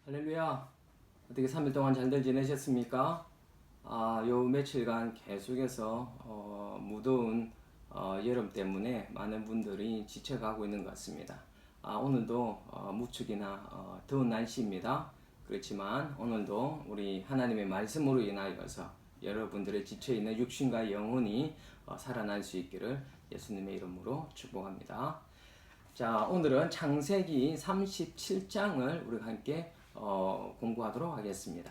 할렐루야. 어떻게 3일 동안 잘들 지내셨습니까? 요 며칠간 계속해서 무더운 여름 때문에 많은 분들이 지쳐가고 있는 것 같습니다. 오늘도 무척이나 더운 날씨입니다. 그렇지만 오늘도 우리 하나님의 말씀으로 인하여서 여러분들의 지쳐있는 육신과 영혼이 살아날 수 있기를 예수님의 이름으로 축복합니다. 자, 오늘은 창세기 37장을 우리가 함께 공부하도록 하겠습니다.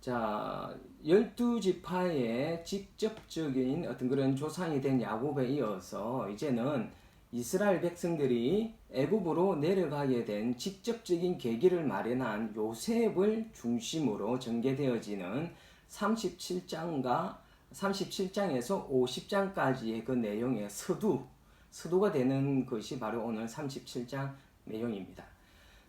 자, 12지파의 직접적인 어떤 그런 조상이 된 야곱에 이어서 이제는 이스라엘 백성들이 애굽으로 내려가게 된 직접적인 계기를 마련한 요셉을 중심으로 전개되어지는 37장에서 50장까지의 그 내용의 서두가 되는 것이 바로 오늘 37장 내용입니다.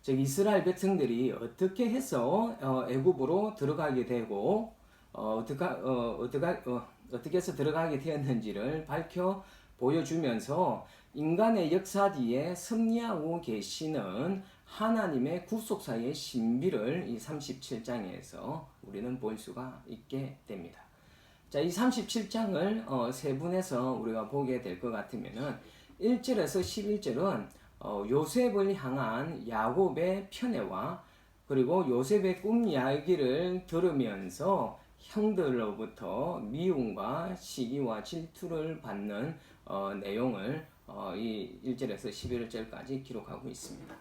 즉 이스라엘 백성들이 어떻게 해서 애굽으로 들어가게 되고 어떻게 해서 들어가게 되었는지를 밝혀 보여주면서 인간의 역사 뒤에 섭리하고 계시는 하나님의 구속사의 신비를 이 37장에서 우리는 볼 수가 있게 됩니다. 자, 이 37장을 세분해서 우리가 보게 될 것 같으면은 1절에서 11절은 요셉을 향한 야곱의 편애와 그리고 요셉의 꿈 이야기를 들으면서 형들로부터 미움과 시기와 질투를 받는 내용을 이 1절에서 11절까지 기록하고 있습니다.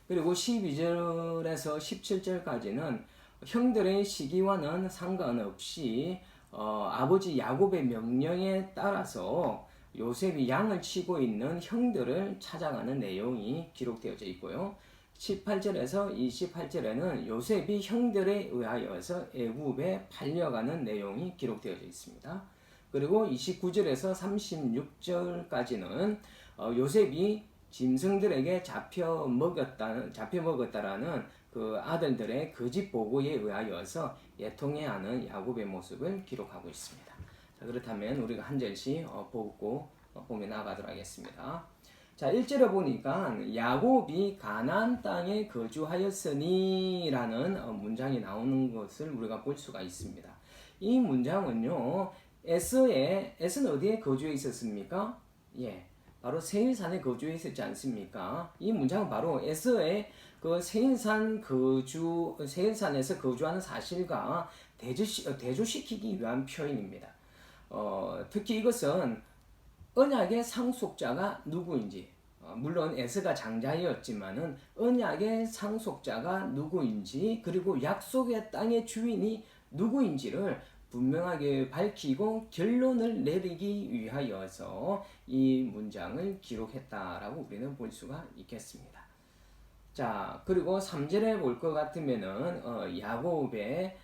그리고 12절에서 17절까지는 형들의 시기와는 상관없이 아버지 야곱의 명령에 따라서 요셉이 양을 치고 있는 형들을 찾아가는 내용이 기록되어져 있고요. 18절에서 28절에는 요셉이 형들에 의하여서 애굽에 팔려가는 내용이 기록되어져 있습니다. 그리고 29절에서 36절까지는 요셉이 짐승들에게 잡혀 먹었다라는 그 아들들의 거짓 보고에 의하여서 애통해하는 야곱의 모습을 기록하고 있습니다. 자, 그렇다면 우리가 한 절씩 보며 나가도록 하겠습니다. 자, 1절에 보니까 야곱이 가나안 땅에 거주하였으니 라는 문장이 나오는 것을 우리가 볼 수가 있습니다. 이 문장은요, 에서는 어디에 거주해 있었습니까? 예, 바로 세일산에 거주해 있었지 않습니까? 이 문장은 바로 에서의 그 세일산에서 거주하는 사실과 대조시키기 위한 표현입니다. 특히 이것은 언약의 상속자가 누구인지, 물론 에스가 장자였지만은 언약의 상속자가 누구인지, 그리고 약속의 땅의 주인이 누구인지를 분명하게 밝히고 결론을 내리기 위하여서 이 문장을 기록했다라고 우리는 볼 수가 있겠습니다. 자, 그리고 3절에 볼 것 같으면은 야곱의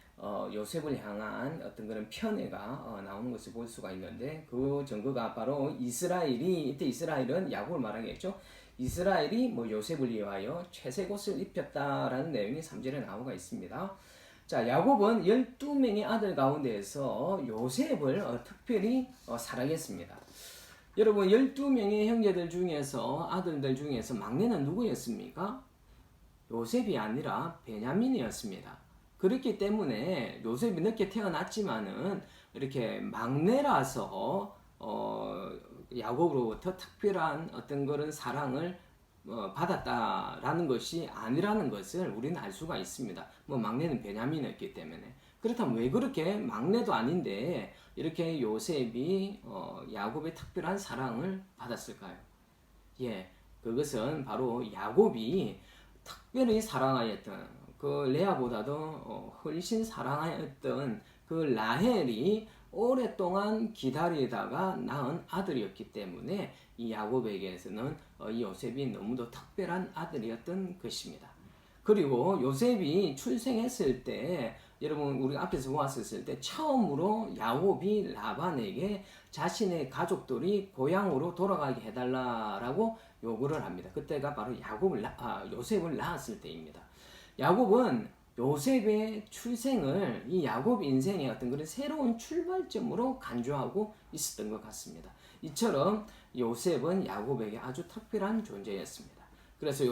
요셉을 향한 어떤 그런 편애가 나오는 것을 볼 수가 있는데, 그 증거가 바로 이때 이스라엘은 야곱을 말하겠죠. 이스라엘이 요셉을 위하여 채색 옷을 입혔다라는 내용이 3절에 나오고 있습니다. 자, 야곱은 12명의 아들 가운데에서 요셉을 특별히 사랑했습니다. 여러분, 12명의 형제들 중에서 아들들 중에서 막내는 누구였습니까? 요셉이 아니라 베냐민이었습니다. 그렇기 때문에 요셉이 늦게 태어났지만은 이렇게 막내라서 야곱으로부터 특별한 어떤 그런 사랑을 받았다라는 것이 아니라는 것을 우리는 알 수가 있습니다. 막내는 베냐민이었기 때문에. 그렇다면 왜 그렇게 막내도 아닌데 이렇게 요셉이 야곱의 특별한 사랑을 받았을까요? 예, 그것은 바로 야곱이 특별히 사랑하였던 그 레아보다도 훨씬 사랑하였던 그 라헬이 오랫동안 기다리다가 낳은 아들이었기 때문에 이 야곱에게서는 이 요셉이 너무도 특별한 아들이었던 것입니다. 그리고 요셉이 출생했을 때, 여러분 우리가 앞에서 보았을 때 처음으로 야곱이 라반에게 자신의 가족들이 고향으로 돌아가게 해달라라고 요구를 합니다. 그때가 바로 요셉을 낳았을 때입니다. 야곱은 요셉의 출생을 이 야곱 인생의 어떤 그런 새로운 출발점으로 간주하고 있었던 것 같습니다. 이처럼 요셉은 야곱에게 아주 특별한 존재였습니다. 그래서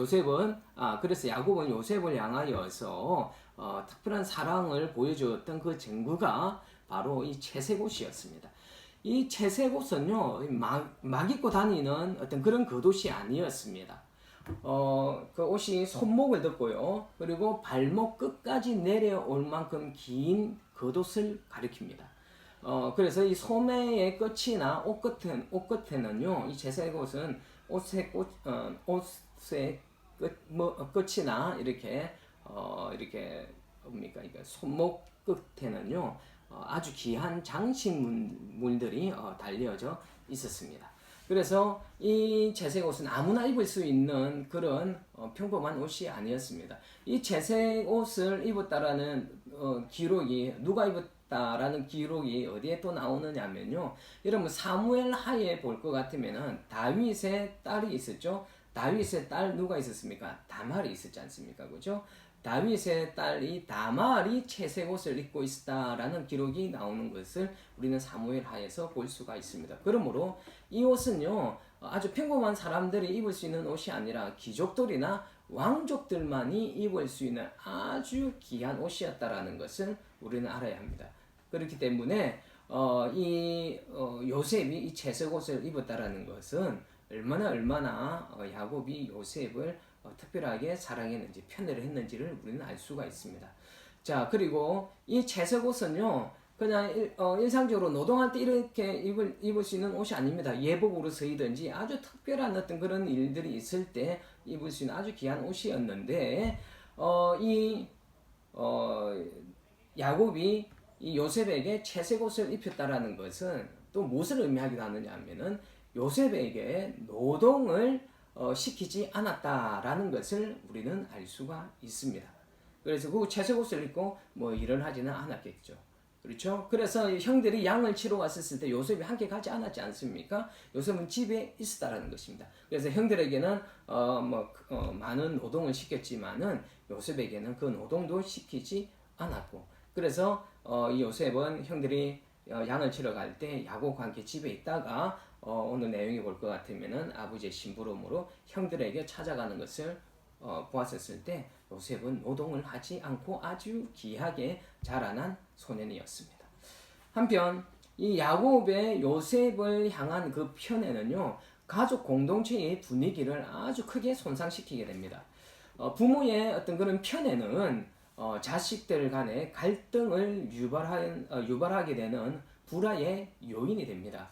그래서 야곱은 요셉을 향하여서 특별한 사랑을 보여주었던 그 증거가 바로 이 채색옷이었습니다. 이 채색옷은요, 막 입고 다니는 어떤 그런 겉옷이 아니었습니다. 그 옷이 손목을 덮고요, 그리고 발목 끝까지 내려올 만큼 긴 겉옷을 가리킵니다. 그래서 이 소매의 끝이나 옷 끝에는요, 이 채색옷은 옷의 끝이나 이렇게 뭡니까? 그러니까 손목 끝에는요, 아주 귀한 장식물들이 달려져 있었습니다. 그래서 이 채색 옷은 아무나 입을 수 있는 그런 평범한 옷이 아니었습니다. 이 채색 옷을 입었다라는 기록이 누가 입었다라는 기록이 어디에 또 나오느냐면요. 여러분 사무엘 하에 볼 것 같으면은 다윗의 딸이 있었죠. 다윗의 딸 누가 있었습니까? 다말이 있었지 않습니까? 그죠? 다윗의 딸이 다말이 채색 옷을 입고 있다라는 기록이 나오는 것을 우리는 사무엘 하에서 볼 수가 있습니다. 그러므로 이 옷은요, 아주 평범한 사람들이 입을 수 있는 옷이 아니라 귀족들이나 왕족들만이 입을 수 있는 아주 귀한 옷이었다라는 것을 우리는 알아야 합니다. 그렇기 때문에 요셉이 이 채색 옷을 입었다라는 것은 얼마나 야곱이 요셉을 특별하게 사랑했는지 편애를 했는지를 우리는 알 수가 있습니다. 자, 그리고 이 채색 옷은요, 그냥 일상적으로 노동할 때 이렇게 입을 수 있는 옷이 아닙니다. 예복으로 쓰이든지 아주 특별한 어떤 그런 일들이 있을 때 입을 수 있는 아주 귀한 옷이었는데, 야곱이 이 요셉에게 채색 옷을 입혔다라는 것은 또 무엇을 의미하기도 하느냐 하면은 요셉에게 노동을 시키지 않았다라는 것을 우리는 알 수가 있습니다. 그래서 그 채색 옷을 입고 뭐 일을 하지는 않았겠죠. 그렇죠? 그래서 형들이 양을 치러 왔었을 때 요셉이 함께 가지 않았지 않습니까? 요셉은 집에 있었다라는 것입니다. 그래서 형들에게는 많은 노동을 시켰지만은 요셉에게는 그 노동도 시키지 않았고, 그래서 이 요셉은 형들이 양을 치러 갈 때 야곱과 함께 집에 있다가 오늘 내용이 볼 것 같으면은 아버지의 심부름으로 형들에게 찾아가는 것을 보았었을 때 요셉은 노동을 하지 않고 아주 귀하게 자라난 소년이었습니다. 한편 이 야곱의 요셉을 향한 그 편애는요, 가족 공동체의 분위기를 아주 크게 손상시키게 됩니다. 부모의 어떤 그런 편애는 자식들 간의 갈등을 유발하게 되는 불화의 요인이 됩니다.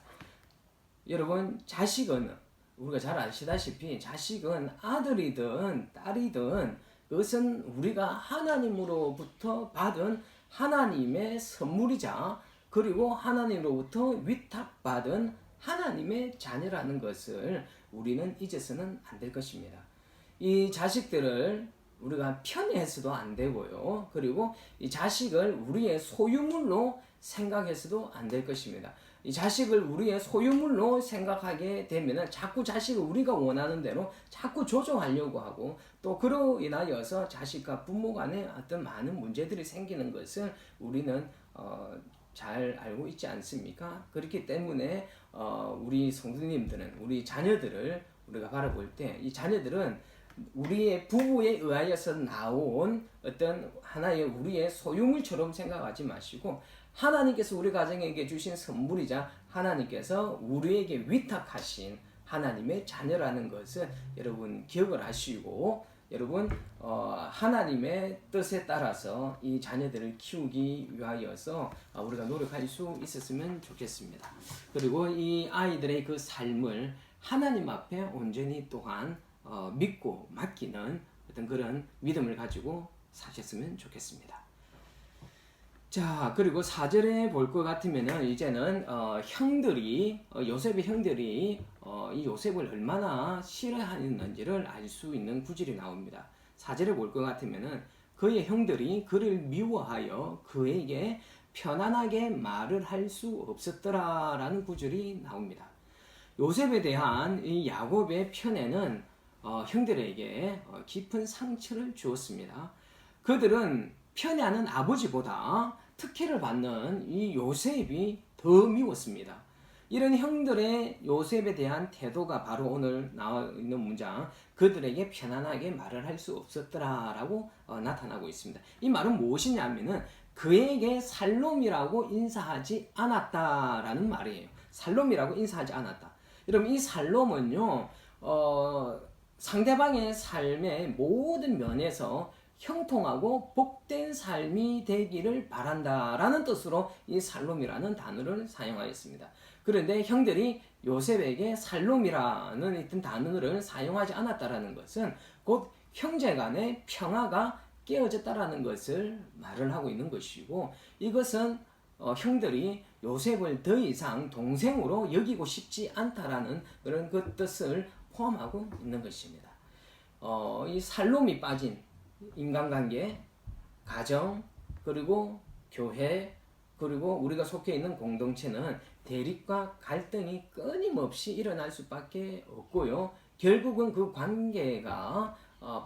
여러분, 자식은 우리가 잘 아시다시피 자식은 아들이든 딸이든 그것은 우리가 하나님으로부터 받은 하나님의 선물이자 그리고 하나님으로부터 위탁받은 하나님의 자녀라는 것을 우리는 잊어서는 안 될 것입니다. 이 자식들을 우리가 편애해서도 안 되고요. 그리고 이 자식을 우리의 소유물로 생각해서도 안 될 것입니다. 이 자식을 우리의 소유물로 생각하게 되면 자꾸 자식을 우리가 원하는 대로 자꾸 조종하려고 하고, 또 그로 인하여서 자식과 부모 간에 어떤 많은 문제들이 생기는 것을 우리는 잘 알고 있지 않습니까? 그렇기 때문에 우리 성도님들은 우리 자녀들을 우리가 바라볼 때 이 자녀들은 우리의 부부에 의하여서 나온 어떤 하나의 우리의 소유물처럼 생각하지 마시고, 하나님께서 우리 가정에게 주신 선물이자 하나님께서 우리에게 위탁하신 하나님의 자녀라는 것을 여러분 기억을 하시고, 여러분 하나님의 뜻에 따라서 이 자녀들을 키우기 위하여서 우리가 노력할 수 있었으면 좋겠습니다. 그리고 이 아이들의 그 삶을 하나님 앞에 온전히 또한 믿고 맡기는 어떤 그런 믿음을 가지고 사셨으면 좋겠습니다. 자, 그리고 4절에 볼 것 같으면은 이제는 요셉의 형들이 이 요셉을 얼마나 싫어하였는지를 알 수 있는 구절이 나옵니다. 4절에 볼 것 같으면은 그의 형들이 그를 미워하여 그에게 편안하게 말을 할 수 없었더라라는 구절이 나옵니다. 요셉에 대한 이 야곱의 편애는 형들에게 깊은 상처를 주었습니다. 그들은 편애하는 아버지보다 특혜를 받는 이 요셉이 더 미웠습니다. 이런 형들의 요셉에 대한 태도가 바로 오늘 나와 있는 문장, 그들에게 편안하게 말을 할 수 없었더라라고 나타나고 있습니다. 이 말은 무엇이냐면은 그에게 살롬이라고 인사하지 않았다라는 말이에요. 살롬이라고 인사하지 않았다. 여러분, 이 살롬은요, 상대방의 삶의 모든 면에서 형통하고 복된 삶이 되기를 바란다라는 뜻으로 이 살롬이라는 단어를 사용하였습니다. 그런데 형들이 요셉에게 살롬이라는 어떤 단어를 사용하지 않았다라는 것은 곧 형제 간의 평화가 깨어졌다라는 것을 말을 하고 있는 것이고, 이것은 형들이 요셉을 더 이상 동생으로 여기고 싶지 않다라는 그런 그 뜻을 포함하고 있는 것입니다. 이 살롬이 빠진 인간관계, 가정, 그리고 교회, 그리고 우리가 속해 있는 공동체는 대립과 갈등이 끊임없이 일어날 수밖에 없고요. 결국은 그 관계가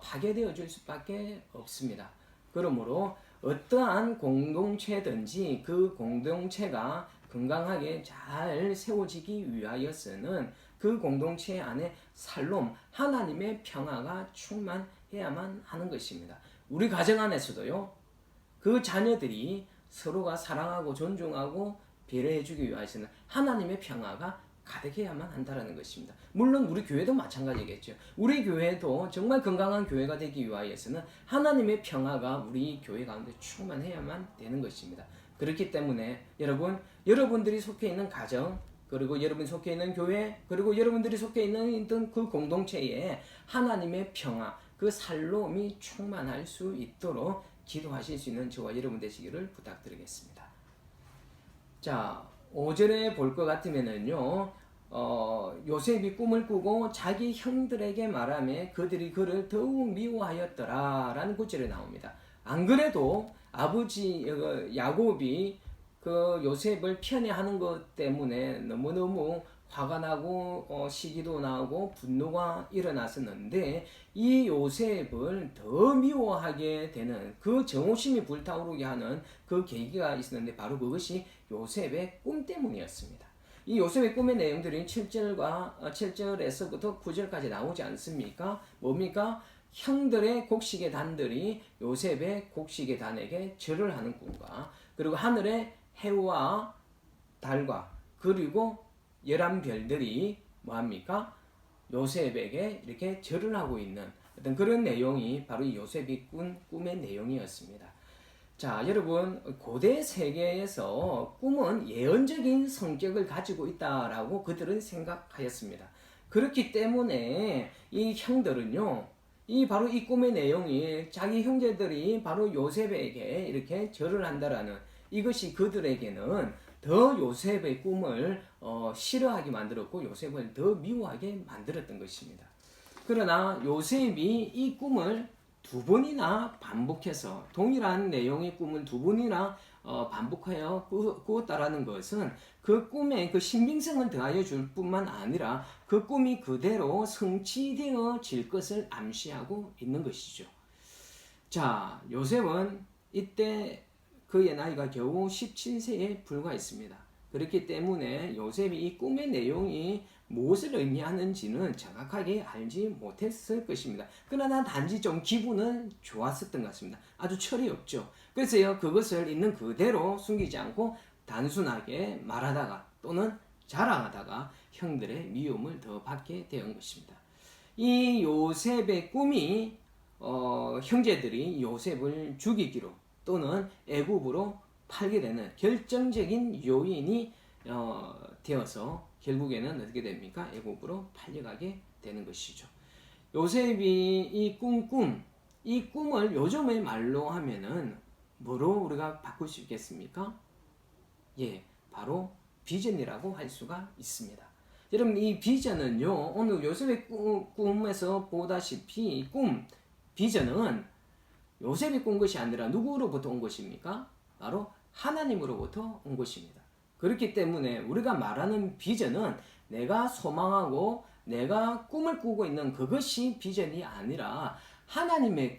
파괴되어질 수밖에 없습니다. 그러므로 어떠한 공동체든지 그 공동체가 건강하게 잘 세워지기 위하여서는 그 공동체 안에 살롬, 하나님의 평화가 충만해야만 하는 것입니다. 우리 가정 안에서도요, 그 자녀들이 서로가 사랑하고 존중하고 배려해주기 위해서는 하나님의 평화가 가득해야만 한다는 것입니다. 물론 우리 교회도 마찬가지겠죠. 우리 교회도 정말 건강한 교회가 되기 위해서는 하나님의 평화가 우리 교회 가운데 충만해야만 되는 것입니다. 그렇기 때문에 여러분들이 속해 있는 가정, 그리고 여러분이 속해 있는 교회, 그리고 여러분들이 속해 있는 그 공동체에 하나님의 평화, 그 살롬이 충만할 수 있도록 기도하실 수 있는 저와 여러분 되시기를 부탁드리겠습니다. 자, 5절에 볼 것 같으면은요, 요셉이 꿈을 꾸고 자기 형들에게 말하며 그들이 그를 더욱 미워하였더라 라는 구절이 나옵니다. 안 그래도 아버지 야곱이 그 요셉을 편애하는 것 때문에 너무너무 화가 나고 시기도 나고 분노가 일어났었는데, 이 요셉을 더 미워하게 되는 그 정오심이 불타오르게 하는 그 계기가 있었는데, 바로 그것이 요셉의 꿈 때문이었습니다. 이 요셉의 꿈의 내용들이 7절에서부터 9절까지 나오지 않습니까? 뭡니까? 형들의 곡식의 단들이 요셉의 곡식의 단에게 절을 하는 꿈과, 그리고 하늘의 해와 달과 그리고 11별들이 뭐합니까? 요셉에게 이렇게 절을 하고 있는 어떤 그런 내용이 바로 이 요셉이 꾼 꿈의 내용이었습니다. 자, 여러분, 고대 세계에서 꿈은 예언적인 성격을 가지고 있다라고 그들은 생각하였습니다. 그렇기 때문에 이 형들은요, 바로 이 꿈의 내용이 자기 형제들이 바로 요셉에게 이렇게 절을 한다라는 이것이 그들에게는 더 요셉의 꿈을 싫어하게 만들었고 요셉을 더 미워하게 만들었던 것입니다. 그러나 요셉이 이 꿈을 두 번이나 반복해서 동일한 내용의 꿈을 두 번이나 반복하여 꾸었다라는 것은 그 꿈에 그 신빙성을 더하여 줄 뿐만 아니라 그 꿈이 그대로 성취되어질 것을 암시하고 있는 것이죠. 자, 요셉은 이때 그의 나이가 겨우 17세에 불과했습니다. 그렇기 때문에 요셉이 이 꿈의 내용이 무엇을 의미하는지는 정확하게 알지 못했을 것입니다. 그러나 단지 좀 기분은 좋았었던 것 같습니다. 아주 철이 없죠. 그래서 그것을 있는 그대로 숨기지 않고 단순하게 말하다가 또는 자랑하다가 형들의 미움을 더 받게 된 것입니다. 이 요셉의 꿈이 형제들이 요셉을 죽이기로 또는 애굽으로 팔게 되는 결정적인 요인이 되어서 결국에는 어떻게 됩니까? 애굽으로 팔려가게 되는 것이죠. 요셉이 이 꿈을 요즘의 말로 하면은 뭐로 우리가 바꿀 수 있겠습니까? 예, 바로 비전이라고 할 수가 있습니다. 여러분, 이 비전은요, 오늘 요셉의 꿈에서 보다시피 비전은 요셉이 꾼 것이 아니라 누구로부터 온 것입니까? 바로 하나님으로부터 온 것입니다. 그렇기 때문에 우리가 말하는 비전은 내가 소망하고 내가 꿈을 꾸고 있는 그것이 비전이 아니라 하나님의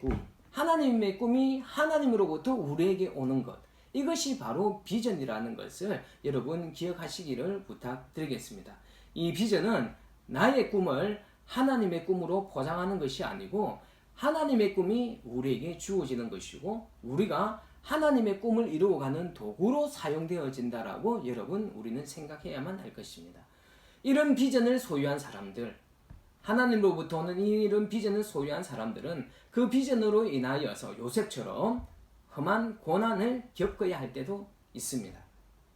꿈이 하나님으로부터 우리에게 오는 것. 이것이 바로 비전이라는 것을 여러분 기억하시기를 부탁드리겠습니다. 이 비전은 나의 꿈을 하나님의 꿈으로 포장하는 것이 아니고 하나님의 꿈이 우리에게 주어지는 것이고 우리가 하나님의 꿈을 이루어가는 도구로 사용되어진다라고 여러분 우리는 생각해야만 할 것입니다. 이런 비전을 소유한 사람들, 하나님으로부터 오는 이런 비전을 소유한 사람들은 그 비전으로 인하여서 요셉처럼 험한 고난을 겪어야 할 때도 있습니다.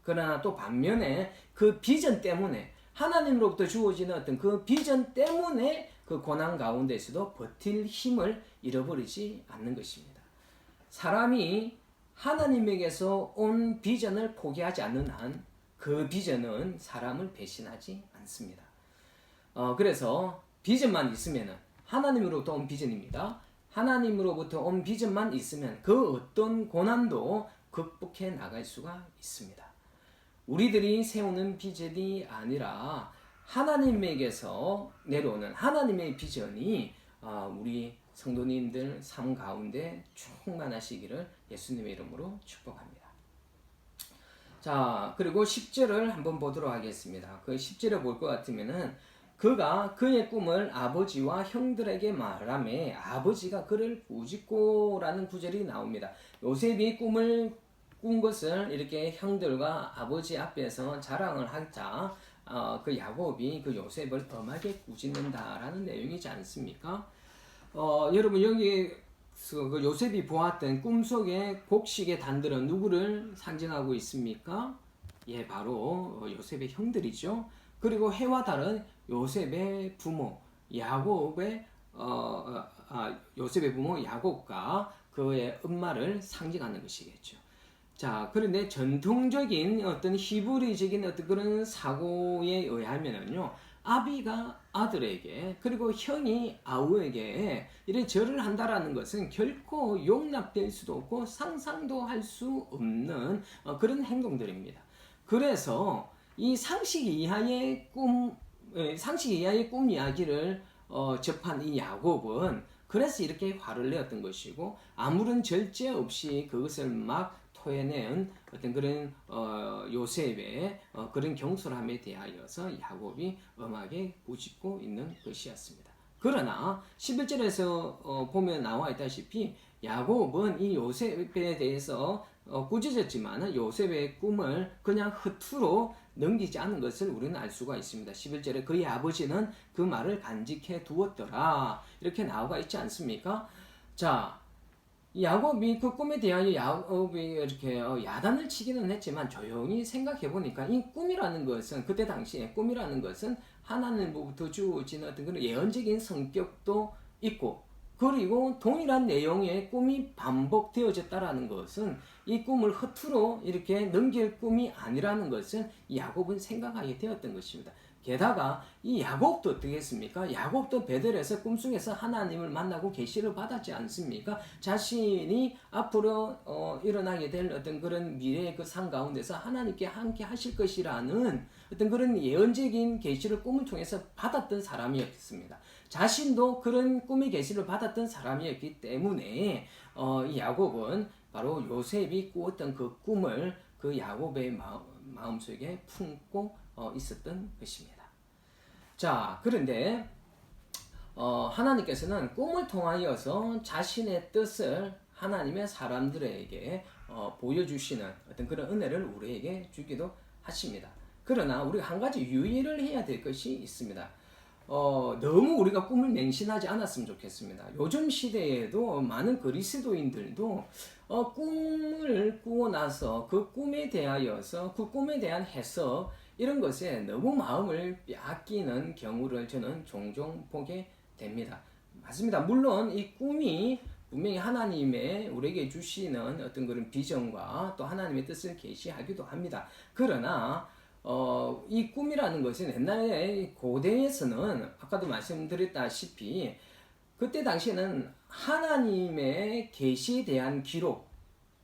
그러나 또 반면에 그 비전 때문에 하나님으로부터 주어지는 어떤 그 비전 때문에 그 고난 가운데서도 버틸 힘을 잃어버리지 않는 것입니다. 사람이 하나님에게서 온 비전을 포기하지 않는 한 그 비전은 사람을 배신하지 않습니다. 그래서 비전만 있으면 하나님으로부터 온 비전입니다. 하나님으로부터 온 비전만 있으면 그 어떤 고난도 극복해 나갈 수가 있습니다. 우리들이 세우는 비전이 아니라 하나님에게서 내려오는 하나님의 비전이 우리 성도님들 삶 가운데 충만하시기를 예수님의 이름으로 축복합니다. 자, 그리고 10절을 한번 보도록 하겠습니다. 그 10절을 볼 것 같으면은 그가 그의 꿈을 아버지와 형들에게 말하매 아버지가 그를 꾸짖고라는 구절이 나옵니다. 요셉이 꿈을 꾼 것을 이렇게 형들과 아버지 앞에서 자랑을 하자 그 야곱이 그 요셉을 엄하게 꾸짖는다라는 내용이지 않습니까? 여러분 여기 그 요셉이 보았던 꿈속의 곡식의 단들은 누구를 상징하고 있습니까? 예, 바로 요셉의 형들이죠. 그리고 해와 달은 요셉의 부모 야곱의 요셉의 부모 야곱과 그의 엄마를 상징하는 것이겠죠. 자, 그런데 전통적인 어떤 히브리적인 어떤 그런 사고에 의하면은요, 아비가 아들에게 그리고 형이 아우에게 이런 절을 한다라는 것은 결코 용납될 수도 없고 상상도 할 수 없는 그런 행동들입니다. 그래서 이 상식 이하의 꿈 이야기를 접한 이 야곱은 그래서 이렇게 화를 내었던 것이고 아무런 절제 없이 그것을 막 토해낸 어떤 그런 요셉의 그런 경솔함에 대하여서 야곱이 엄하게 꾸짖고 있는 것이었습니다. 그러나 11절에서 보면 나와 있다시피 야곱은 이 요셉에 대해서 꾸짖었지만 요셉의 꿈을 그냥 허투루 넘기지 않은 것을 우리는 알 수가 있습니다. 11절에 그의 아버지는 그 말을 간직해 두었더라 이렇게 나와 있지 않습니까? 자, 야곱이 그 꿈에 대하여 야곱이 이렇게 야단을 치기는 했지만 조용히 생각해 보니까 이 꿈이라는 것은 그때 당시에 꿈이라는 것은 하나님으로부터 주어진 어떤 그런 예언적인 성격도 있고 그리고 동일한 내용의 꿈이 반복되어졌다라는 것은 이 꿈을 허투루 이렇게 넘길 꿈이 아니라는 것을 야곱은 생각하게 되었던 것입니다. 게다가 이 야곱도 어떻게 했습니까? 야곱도 베델에서 꿈속에서 하나님을 만나고 계시를 받았지 않습니까? 자신이 앞으로 일어나게 될 어떤 그런 미래의 그 상 가운데서 하나님께 함께 하실 것이라는 어떤 그런 예언적인 계시를 꿈을 통해서 받았던 사람이었습니다. 자신도 그런 꿈의 계시를 받았던 사람이었기 때문에 이 야곱은 바로 요셉이 꾸었던 그 꿈을 그 야곱의 마음속에 품고 있었던 것입니다. 자, 그런데 하나님께서는 꿈을 통하여서 자신의 뜻을 하나님의 사람들에게 보여주시는 어떤 그런 은혜를 우리에게 주기도 하십니다. 그러나 우리가 한 가지 유의를 해야 될 것이 있습니다. 너무 우리가 꿈을 맹신하지 않았으면 좋겠습니다. 요즘 시대에도 많은 그리스도인들도 꿈을 꾸고 나서 그 꿈에 대하여서 그 꿈에 대한 해석 이런 것에 너무 마음을 빼앗기는 경우를 저는 종종 보게 됩니다. 맞습니다. 물론 이 꿈이 분명히 하나님의 우리에게 주시는 어떤 그런 비전과 또 하나님의 뜻을 계시하기도 합니다. 그러나 이 꿈이라는 것은 옛날에 고대에서는 아까도 말씀드렸다시피 그때 당시에는 하나님의 계시에 대한 기록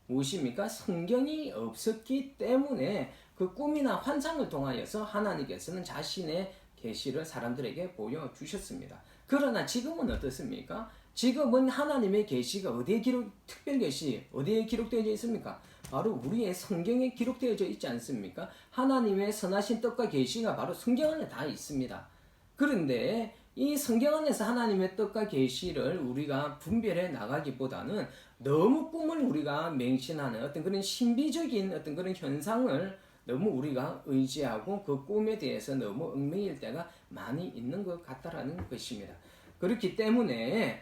무엇입니까? 성경이 없었기 때문에 그 꿈이나 환상을 통하여서 하나님께서는 자신의 계시를 사람들에게 보여주셨습니다. 그러나 지금은 어떻습니까? 지금은 하나님의 계시가 어디에 특별 계시 어디에 기록되어 있습니까? 바로 우리의 성경에 기록되어져 있지 않습니까? 하나님의 선하신 뜻과 계시가 바로 성경 안에 다 있습니다. 그런데 이 성경 안에서 하나님의 뜻과 계시를 우리가 분별해 나가기보다는 너무 꿈을 우리가 맹신하는 어떤 그런 신비적인 어떤 그런 현상을 너무 우리가 의지하고 그 꿈에 대해서 너무 얽매일 때가 많이 있는 것 같다라는 것입니다. 그렇기 때문에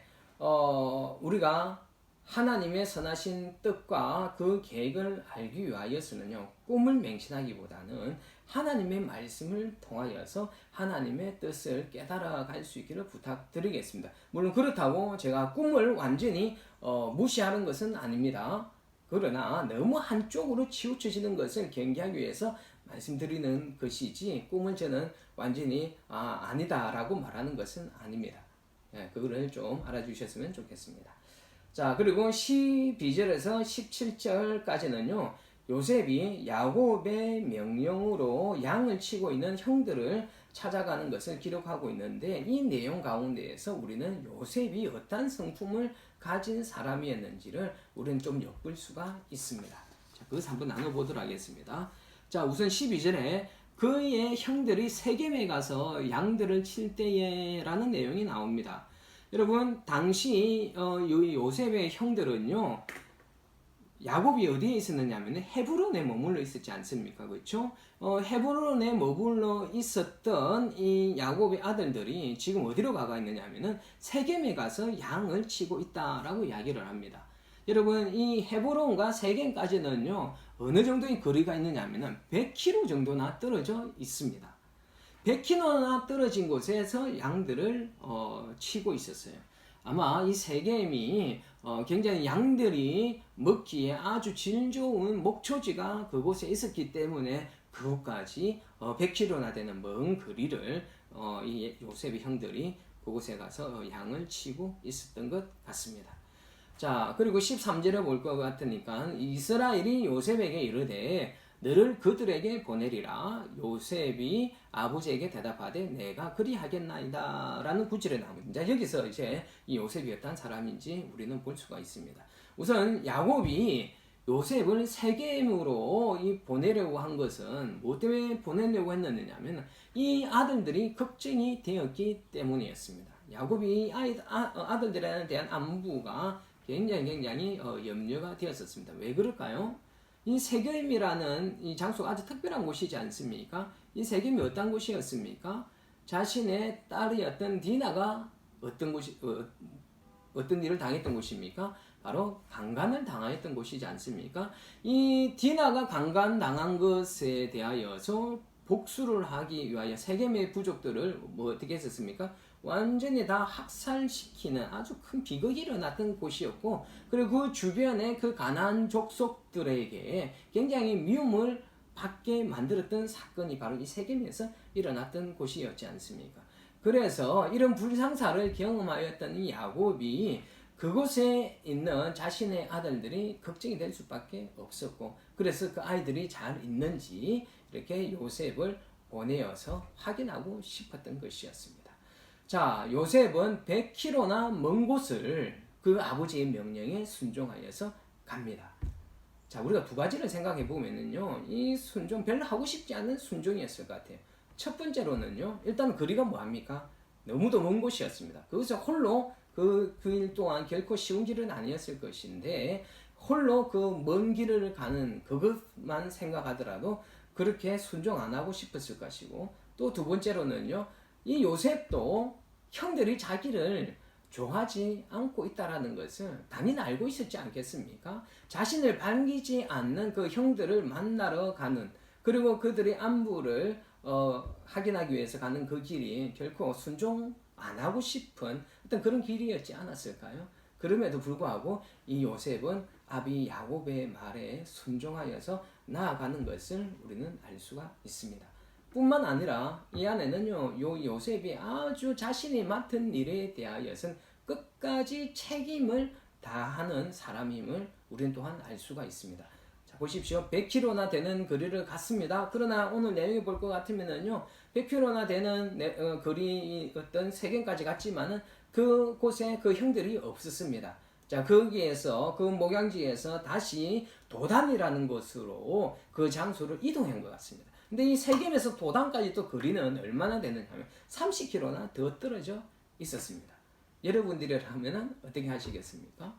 우리가 하나님의 선하신 뜻과 그 계획을 알기 위하여서는요, 꿈을 맹신하기보다는 하나님의 말씀을 통하여서 하나님의 뜻을 깨달아 갈 수 있기를 부탁드리겠습니다. 물론 그렇다고 제가 꿈을 완전히 무시하는 것은 아닙니다. 그러나 너무 한쪽으로 치우쳐지는 것을 경계하기 위해서 말씀드리는 것이지, 꿈을 저는 완전히 아니다라고 말하는 것은 아닙니다. 그거를 좀 알아주셨으면 좋겠습니다. 자, 그리고 12절에서 17절까지는요, 요셉이 야곱의 명령으로 양을 치고 있는 형들을 찾아가는 것을 기록하고 있는데, 이 내용 가운데에서 우리는 요셉이 어떤 성품을 가진 사람이었는지를 우리는 좀 엿볼 수가 있습니다. 자, 그것을 한번 나눠보도록 하겠습니다. 자, 우선 12절에 그의 형들이 세겜에 가서 양들을 칠 때에라는 내용이 나옵니다. 여러분, 당시 요셉의 형들은요, 야곱이 어디에 있었느냐면 헤브론에 머물러 있었지 않습니까? 그렇죠? 헤브론에 머물러 있었던 이 야곱의 아들들이 지금 어디로 가가 있느냐면은 세겜에 가서 양을 치고 있다라고 이야기를 합니다. 여러분, 이 헤브론과 세겜까지는요, 어느 정도의 거리가 있느냐면은 100km 정도나 떨어져 있습니다. 100km나 떨어진 곳에서 양들을 치고 있었어요. 아마 이 세겜이 굉장히 양들이 먹기에 아주 질 좋은 목초지가 그곳에 있었기 때문에 그곳까지 100km나 되는 먼 거리를 이 요셉의 형들이 그곳에 가서 양을 치고 있었던 것 같습니다. 자, 그리고 13절에 볼 것 같으니까 이스라엘이 요셉에게 이르되 너를 그들에게 보내리라. 요셉이 아버지에게 대답하되 내가 그리하겠나이다 라는 구절에 나옵니다. 여기서 이제 이 요셉이 어떤 사람인지 우리는 볼 수가 있습니다. 우선 야곱이 요셉을 세겜으로 보내려고 한 것은 뭐 때문에 보내려고 했느냐면 이 아들들이 걱정이 되었기 때문이었습니다. 야곱이 아들들에 대한 안부가 굉장히 염려가 되었었습니다. 왜 그럴까요? 이 세겜이라는 이 장소가 아주 특별한 곳이지 않습니까? 이 세겜이 어떤 곳이었습니까? 자신의 딸이었던 디나가 어떤 일을 당했던 곳입니까? 바로 강간을 당하였던 곳이지 않습니까? 이 디나가 강간당한 것에 대하여서 복수를 하기 위하여 세겜의 부족들을 어떻게 했었습니까? 완전히 다 학살시키는 아주 큰 비극이 일어났던 곳이었고, 그리고 그 주변의 그 가나안 족속들에게 굉장히 미움을 받게 만들었던 사건이 바로 이 세겜에서 일어났던 곳이었지 않습니까? 그래서 이런 불상사를 경험하였던 이 야곱이 그곳에 있는 자신의 아들들이 걱정이 될 수밖에 없었고, 그래서 그 아이들이 잘 있는지 이렇게 요셉을 보내어서 확인하고 싶었던 것이었습니다. 자, 요셉은 100km나 먼 곳을 그 아버지의 명령에 순종하여서 갑니다. 자, 우리가 두 가지를 생각해 보면은요, 이 순종 별로 하고 싶지 않은 순종이었을 것 같아요. 첫 번째로는요, 일단 거리가 뭐합니까? 너무도 먼 곳이었습니다. 그것을 홀로 그 일 동안 결코 쉬운 길은 아니었을 것인데, 홀로 그 먼 길을 가는 그것만 생각하더라도 그렇게 순종 안 하고 싶었을 것이고, 또 두 번째로는요, 이 요셉도 형들이 자기를 좋아하지 않고 있다라는 것을 당연히 알고 있었지 않겠습니까? 자신을 반기지 않는 그 형들을 만나러 가는, 그리고 그들의 안부를 확인하기 위해서 가는 그 길이 결코 순종 안 하고 싶은 어떤 그런 길이었지 않았을까요? 그럼에도 불구하고 이 요셉은 아비 야곱의 말에 순종하여서 나아가는 것을 우리는 알 수가 있습니다. 뿐만 아니라 이 안에는요, 요 요셉이 아주 자신이 맡은 일에 대하여서는 끝까지 책임을 다하는 사람임을 우리는 또한 알 수가 있습니다. 자, 보십시오. 100km나 되는 거리를 갔습니다. 그러나 오늘 내용을 볼 것 같으면은요, 100km나 되는 거리 어떤 세겜까지 갔지만은 그곳에 그 형들이 없었습니다. 자, 거기에서 그 목양지에서 다시 도단이라는 곳으로 그 장소를 이동한 것 같습니다. 근데 이 세겜에서 도단까지 또 거리는 얼마나 되느냐 하면 30km나 더 떨어져 있었습니다. 여러분들이라면 어떻게 하시겠습니까?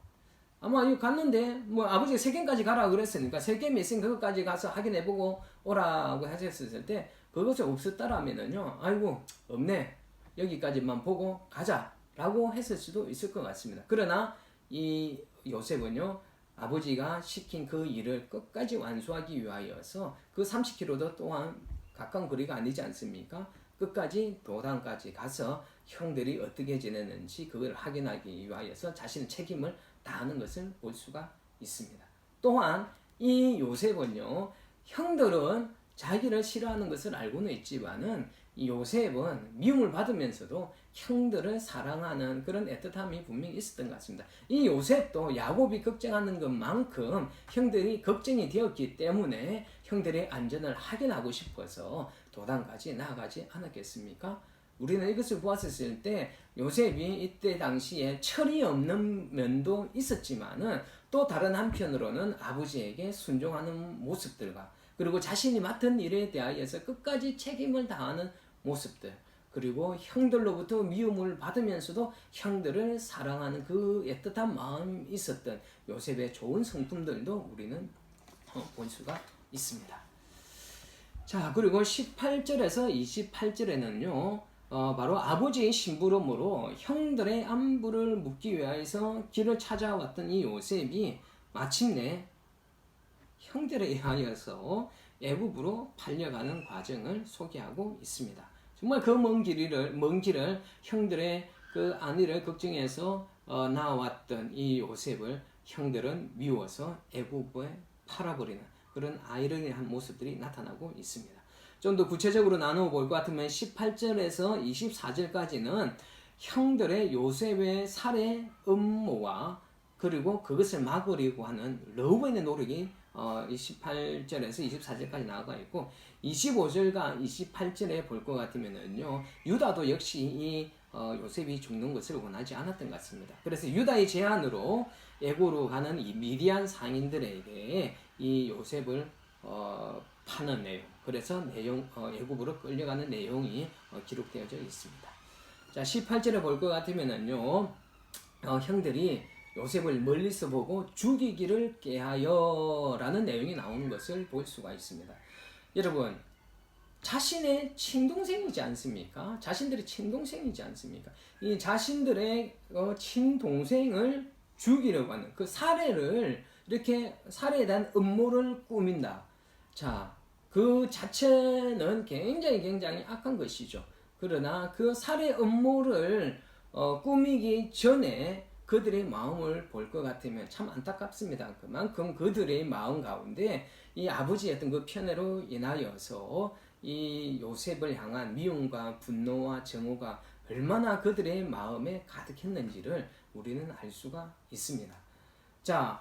아마 이거 갔는데 뭐 아버지가 세겜까지 가라 그랬으니까 세겜에 있으면 그것까지 가서 확인해보고 오라고 하셨을 때 그것이 없었다라면은요, 아이고 없네, 여기까지만 보고 가자라고 했을 수도 있을 것 같습니다. 그러나 이 요셉은요, 아버지가 시킨 그 일을 끝까지 완수하기 위하여서 그 30km도 또한 가까운 거리가 아니지 않습니까? 끝까지 도단까지 가서 형들이 어떻게 지내는지 그걸 확인하기 위하여서 자신의 책임을 다하는 것을 볼 수가 있습니다. 또한 이 요셉은요, 형들은 자기를 싫어하는 것을 알고는 있지만은 이 요셉은 미움을 받으면서도 형들을 사랑하는 그런 애틋함이 분명히 있었던 것 같습니다. 이 요셉도 야곱이 걱정하는 것만큼 형들이 걱정이 되었기 때문에 형들의 안전을 확인하고 싶어서 도단까지 나아가지 않았겠습니까? 우리는 이것을 보았을 때 요셉이 이때 당시에 철이 없는 면도 있었지만은 또 다른 한편으로는 아버지에게 순종하는 모습들과 그리고 자신이 맡은 일에 대하여서 끝까지 책임을 다하는 모습들, 그리고 형들로부터 미움을 받으면서도 형들을 사랑하는 그 애틋한 마음이 있었던 요셉의 좋은 성품들도 우리는 볼 수가 있습니다. 자, 그리고 18절에서 28절에는요, 바로 아버지의 심부름으로 형들의 안부를 묻기 위해서 길을 찾아왔던 이 요셉이 마침내 형들에 의하여서 애굽으로 팔려가는 과정을 소개하고 있습니다. 정말 그 먼 길을 형들의 그 안위를 걱정해서 나왔던 이 요셉을 형들은 미워서 애굽에 팔아버리는 그런 아이러니한 모습들이 나타나고 있습니다. 좀 더 구체적으로 나누어 볼 것 같으면 18절에서 24절까지는 형들의 요셉의 살해 음모와 그리고 그것을 막으려고 하는 러브의 노력이 18절에서 24절까지 나와 있고 25절과 28절에 볼 것 같으면은요, 유다도 역시 이 요셉이 죽는 것을 원하지 않았던 것 같습니다. 그래서 유다의 제안으로 애굽으로 가는 이 미디안 상인들에게 이 요셉을 파는 내용, 그래서 애굽으로 끌려가는 내용이 기록되어져 있습니다. 자, 18절에 볼 것 같으면은요, 형들이 요셉을 멀리서 보고 죽이기를 꾀하여 라는 내용이 나오는 것을 볼 수가 있습니다. 여러분, 자신의 친동생이지 않습니까? 자신들의 친동생이지 않습니까? 이 자신들의 친동생을 죽이려고 하는 그 살해를, 이렇게 살해에 대한 음모를 꾸민다. 자, 그 자체는 굉장히 악한 것이죠. 그러나 그 살해 음모를 꾸미기 전에 그들의 마음을 볼 것 같으면 참 안타깝습니다. 그만큼 그들의 마음 가운데 이 아버지의 어떤 그 편애로 인하여서 이 요셉을 향한 미움과 분노와 정오가 얼마나 그들의 마음에 가득했는지를 우리는 알 수가 있습니다. 자,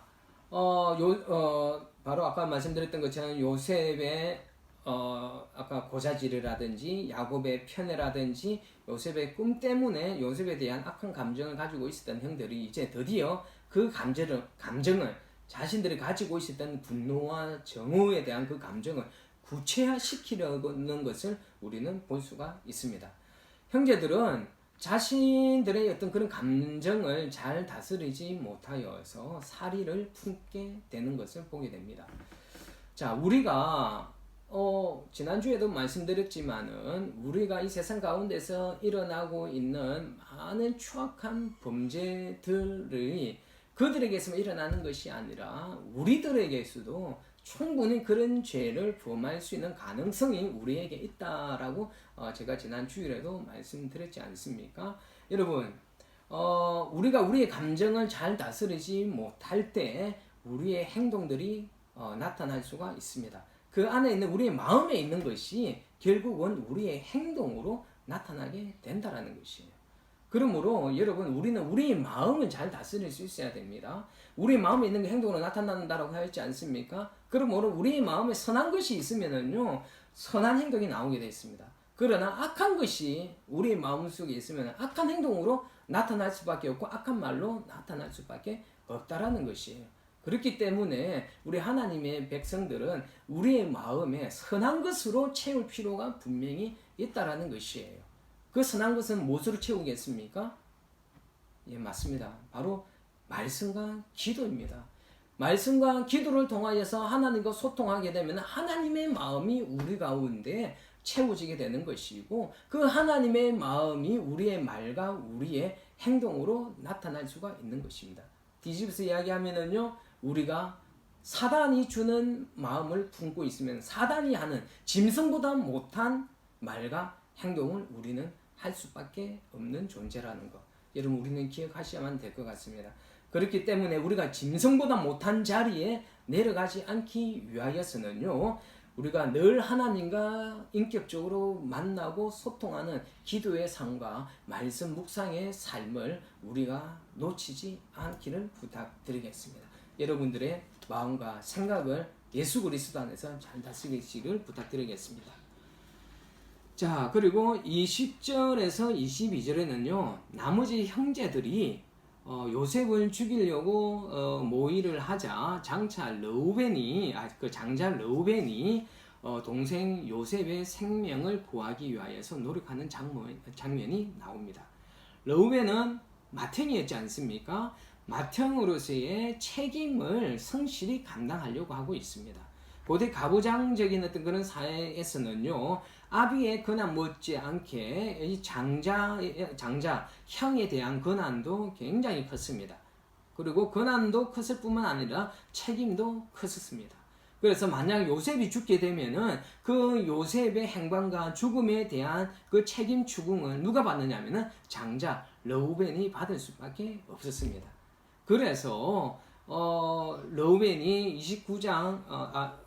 바로 아까 말씀드렸던 것처럼 요셉의 아까 고자질이라든지 야곱의 편애라든지 요셉의 꿈 때문에 요셉에 대한 악한 감정을 가지고 있었던 형들이 이제 드디어 그 감정을 자신들이 가지고 있었던 분노와 정오에 대한 그 감정을 구체화시키려는 것을 우리는 볼 수가 있습니다. 형제들은 자신들의 어떤 그런 감정을 잘 다스리지 못하여서 살이를 품게 되는 것을 보게 됩니다. 자, 우리가 지난주에도 말씀드렸지만은 우리가 이 세상 가운데서 일어나고 있는 많은 추악한 범죄들이 그들에게서만 일어나는 것이 아니라 우리들에게서도 충분히 그런 죄를 범할 수 있는 가능성이 우리에게 있다라고 제가 지난 주일에도 말씀드렸지 않습니까? 여러분, 우리가 우리의 감정을 잘 다스리지 못할 때 우리의 행동들이 나타날 수가 있습니다. 그 안에 있는 우리의 마음에 있는 것이 결국은 우리의 행동으로 나타나게 된다라는 것이에요. 그러므로 여러분, 우리는 우리의 마음을 잘 다스릴 수 있어야 됩니다. 우리 마음에 있는 게 행동으로 나타난다라고 하였지 않습니까? 그러므로 우리의 마음에 선한 것이 있으면은요, 선한 행동이 나오게 되어 있습니다. 그러나 악한 것이 우리의 마음속에 있으면 악한 행동으로 나타날 수밖에 없고 악한 말로 나타날 수밖에 없다라는 것이에요. 그렇기 때문에 우리 하나님의 백성들은 우리의 마음에 선한 것으로 채울 필요가 분명히 있다라는 것이에요. 그 선한 것은 무엇으로 채우겠습니까? 예, 맞습니다. 바로 말씀과 기도입니다. 말씀과 기도를 통하여서 하나님과 소통하게 되면 하나님의 마음이 우리 가운데 채워지게 되는 것이고, 그 하나님의 마음이 우리의 말과 우리의 행동으로 나타날 수가 있는 것입니다. 뒤집어서 이야기하면은요, 우리가 사단이 주는 마음을 품고 있으면 사단이 하는 짐승보다 못한 말과 행동을 우리는 할 수밖에 없는 존재라는 것, 여러분 우리는 기억하셔야만 될 것 같습니다. 그렇기 때문에 우리가 짐승보다 못한 자리에 내려가지 않기 위하여서는요, 우리가 늘 하나님과 인격적으로 만나고 소통하는 기도의 삶과 말씀 묵상의 삶을 우리가 놓치지 않기를 부탁드리겠습니다. 여러분들의 마음과 생각을 예수 그리스도 안에서 잘 다스리시길 부탁드리겠습니다. 자, 그리고 20절에서 22절에는요, 나머지 형제들이 요셉을 죽이려고 모의를 하자 장자 르우벤이 장자 르우벤이 동생 요셉의 생명을 구하기 위하여서 노력하는 장면이 나옵니다. 르우벤은 맏형이었지 않습니까? 맏형으로서의 책임을 성실히 감당하려고 하고 있습니다. 고대 가부장적인 어떤 그런 사회에서는요, 아비의 권한 못지않게 이 장자 형에 대한 권한도 굉장히 컸습니다. 그리고 권한도 컸을 뿐만 아니라 책임도 컸습니다. 그래서 만약 요셉이 죽게 되면은 그 요셉의 행방과 죽음에 대한 그 책임 추궁을 누가 받느냐면은 장자 르우벤이 받을 수밖에 없었습니다. 그래서 르우벤이 29절과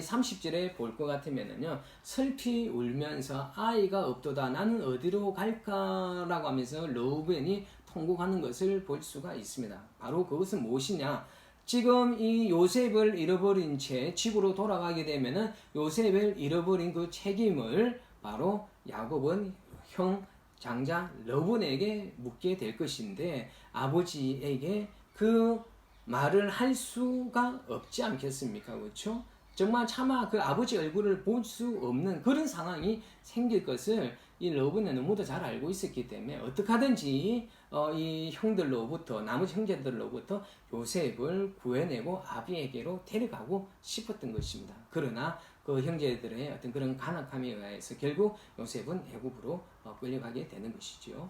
30절에 볼 것 같으면은요, 슬피 울면서 아이가 없도다 나는 어디로 갈까라고 하면서 르우벤이 통곡하는 것을 볼 수가 있습니다. 바로 그것은 무엇이냐? 지금 이 요셉을 잃어버린 채 집으로 돌아가게 되면은 요셉을 잃어버린 그 책임을 바로 야곱은 형 장자 르우벤에게 묻게 될 것인데, 아버지에게 그 말을 할 수가 없지 않겠습니까? 그렇죠? 정말 차마 그 아버지 얼굴을 볼 수 없는 그런 상황이 생길 것을 이 르우벤은 너무도 잘 알고 있었기 때문에 어떻게 하든지 이 형들로부터, 나머지 형제들로부터 요셉을 구해내고 아비에게로 데려가고 싶었던 것입니다. 그러나 그 형제들의 어떤 그런 간악함에 의해서 결국 요셉은 애굽으로 끌려가게 되는 것이죠.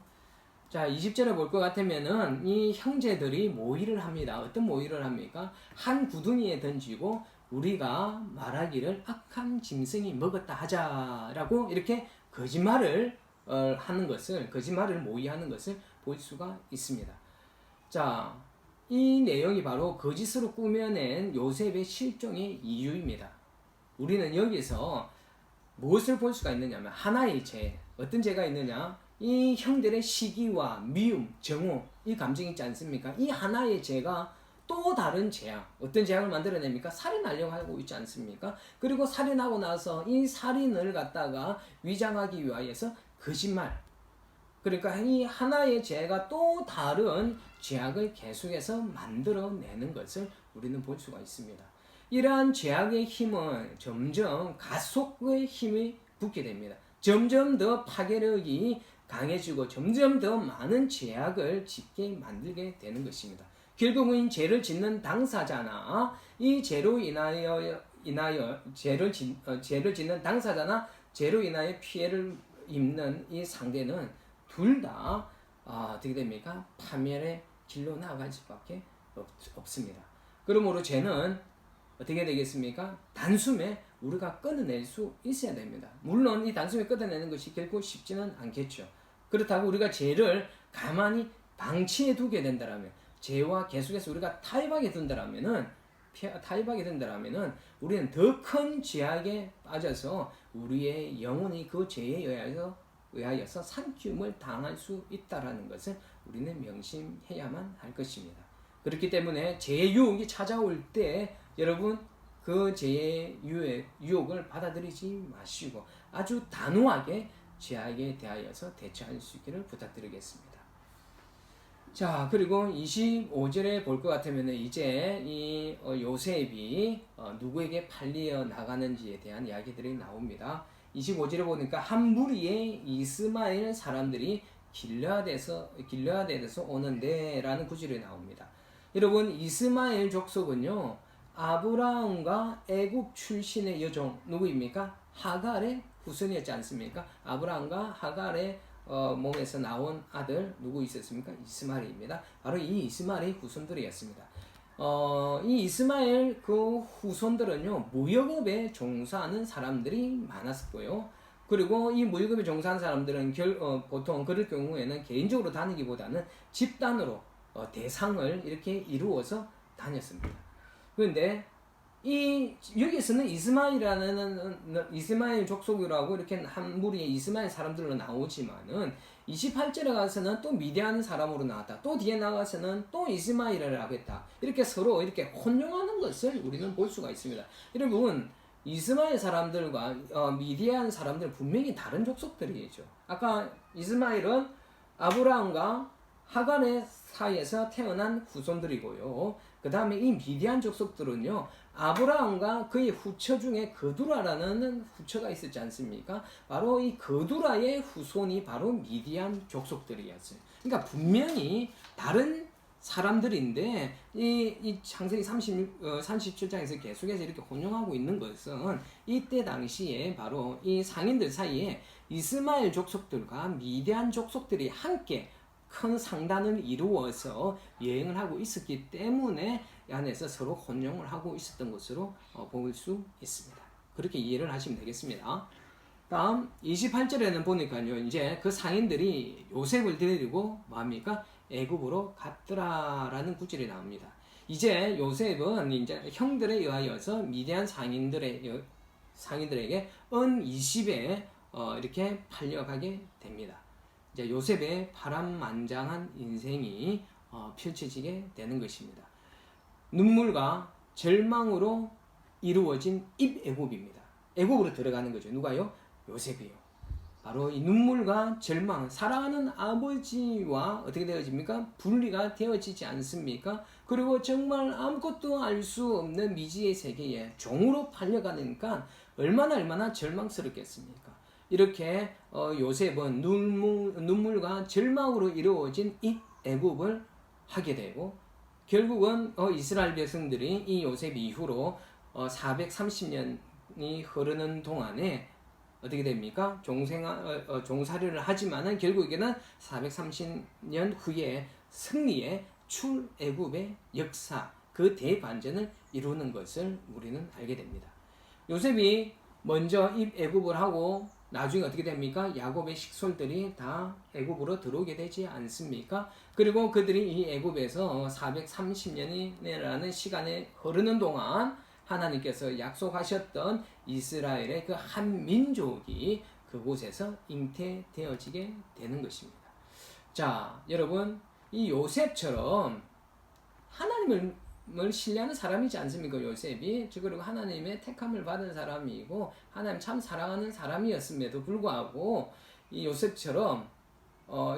자, 20절에 볼 것 같으면은 이 형제들이 모의를 합니다. 어떤 모의를 합니까? 한 구덩이에 던지고 우리가 말하기를 악한 짐승이 먹었다 하자라고 이렇게 거짓말을 하는 것을, 거짓말을 모의하는 것을 볼 수가 있습니다. 자, 이 내용이 바로 거짓으로 꾸며낸 요셉의 실종의 이유입니다. 우리는 여기서 무엇을 볼 수가 있느냐면 하나의 죄, 어떤 죄가 있느냐? 이 형들의 시기와 미움, 정오, 이 감정이 있지 않습니까? 이 하나의 죄가 또 다른 죄악, 어떤 죄악을 만들어냅니까? 살인하려고 하고 있지 않습니까? 그리고 살인하고 나서 이 살인을 갖다가 위장하기 위하여서 거짓말, 그러니까 이 하나의 죄가 또 다른 죄악을 계속해서 만들어내는 것을 우리는 볼 수가 있습니다. 이러한 죄악의 힘은 점점 가속의 힘이 붙게 됩니다. 점점 더 파괴력이 강해지고 점점 더 많은 죄악을 짓게 만들게 되는 것입니다. 결국은 죄를 짓는 당사자나 이 죄로 인하여 죄를 짓는 당사자나 죄로 인하여 피해를 입는 이 상대는 둘 다 어떻게 됩니까? 파멸의 길로 나아갈 수밖에 없습니다. 그러므로 죄는 어떻게 되겠습니까? 단숨에 우리가 끊어낼 수 있어야 됩니다. 물론 이 단숨에 끊어내는 것이 결코 쉽지는 않겠죠. 그렇다고 우리가 죄를 가만히 방치해 두게 된다면, 죄와 계속해서 우리가 타협하게 된다면은 우리는 더 큰 죄악에 빠져서 우리의 영혼이 그 죄에 의하여서 삼키움을 당할 수 있다라는 것을 우리는 명심해야만 할 것입니다. 그렇기 때문에 죄의 유혹이 찾아올 때 여러분 그 죄의 유혹을 받아들이지 마시고 아주 단호하게 죄악에 대하여서 대처할 수 있기를 부탁드리겠습니다. 자, 그리고 25절에 볼 것 같으면 이제 이 요셉이 누구에게 팔려 나가는지에 대한 이야기들이 나옵니다. 25절에 보니까 한 무리의 이스마엘 사람들이 길르앗에서 오는데 라는 구절이 나옵니다. 여러분, 이스마엘 족속은요, 아브라함과 애굽 출신의 여종 누구입니까? 하갈의 후손이었지 않습니까? 아브라함과 하갈의 몸에서 나온 아들 누구 있었습니까? 이스마엘입니다. 바로 이 이스마엘의 후손들이었습니다. 이 이스마엘 그 후손들은요, 무역업에 종사하는 사람들이 많았고요. 그리고 이 무역업에 종사하는 사람들은 보통 그럴 경우에는 개인적으로 다니기보다는 집단으로 대상을 이렇게 이루어서 다녔습니다. 그런데 여기서는 이스마엘 족속이라고 이렇게 한 무리의 이스마엘 사람들로 나오지만은 28절에 가서는 또 미디안 사람으로 나왔다. 또 뒤에 나가서는 또 이스마엘이라고 했다. 이렇게 서로 이렇게 혼용하는 것을 우리는 볼 수가 있습니다. 여러분, 이스마엘 사람들과 미디안 사람들은 분명히 다른 족속들이죠. 아까 이스마엘은 아브라함과 하갈의 사이에서 태어난 후손들이고요. 그 다음에 이 미디안 족속들은요, 아브라함과 그의 후처 중에 거두라라는 후처가 있었지 않습니까? 바로 이 거두라의 후손이 바로 미디안 족속들이었어요. 그러니까 분명히 다른 사람들인데 이 창세기 37장에서 계속해서 이렇게 혼용하고 있는 것은 이때 당시에 바로 이 상인들 사이에 이스마엘 족속들과 미디안 족속들이 함께 큰 상단을 이루어서 여행을 하고 있었기 때문에 이 안에서 서로 혼용을 하고 있었던 것으로 볼 수 있습니다. 그렇게 이해를 하시면 되겠습니다. 다음 28절에는 보니까요, 이제 그 상인들이 요셉을 데리고 뭐합니까? 애굽으로 갔더라라는 구절이 나옵니다. 이제 요셉은 이제 형들에 의하여서 미디안 상인들에게 은 20에 이렇게 팔려가게 됩니다. 이제 요셉의 파란만장한 인생이 펼쳐지게 되는 것입니다. 눈물과 절망으로 이루어진 입애굽입니다. 애굽으로 들어가는 거죠. 누가요? 요셉이요. 바로 이 눈물과 절망, 사랑하는 아버지와 어떻게 되어집니까? 분리가 되어지지 않습니까? 그리고 정말 아무것도 알 수 없는 미지의 세계에 종으로 팔려가니까 얼마나 절망스럽겠습니까? 이렇게 요셉은 눈물과 절망으로 이루어진 이 애굽을 하게 되고, 결국은 이스라엘 백성들이 이 요셉 이후로 430년이 흐르는 동안에 어떻게 됩니까? 종살이를 하지만은 결국에는 430년 후에 승리의 출애굽의 역사, 그 대반전을 이루는 것을 우리는 알게 됩니다. 요셉이 먼저 입애굽을 하고 나중에 어떻게 됩니까? 야곱의 식솔들이 다 애굽으로 들어오게 되지 않습니까? 그리고 그들이 이 애굽에서 430년이라는 시간이 흐르는 동안 하나님께서 약속하셨던 이스라엘의 그 한 민족이 그곳에서 잉태되어지게 되는 것입니다. 자, 여러분, 이 요셉처럼 하나님을 신뢰하는 사람이지 않습니까? 요셉이. 그리고 하나님의 택함을 받은 사람이고 하나님 참 사랑하는 사람이었음에도 불구하고 이 요셉처럼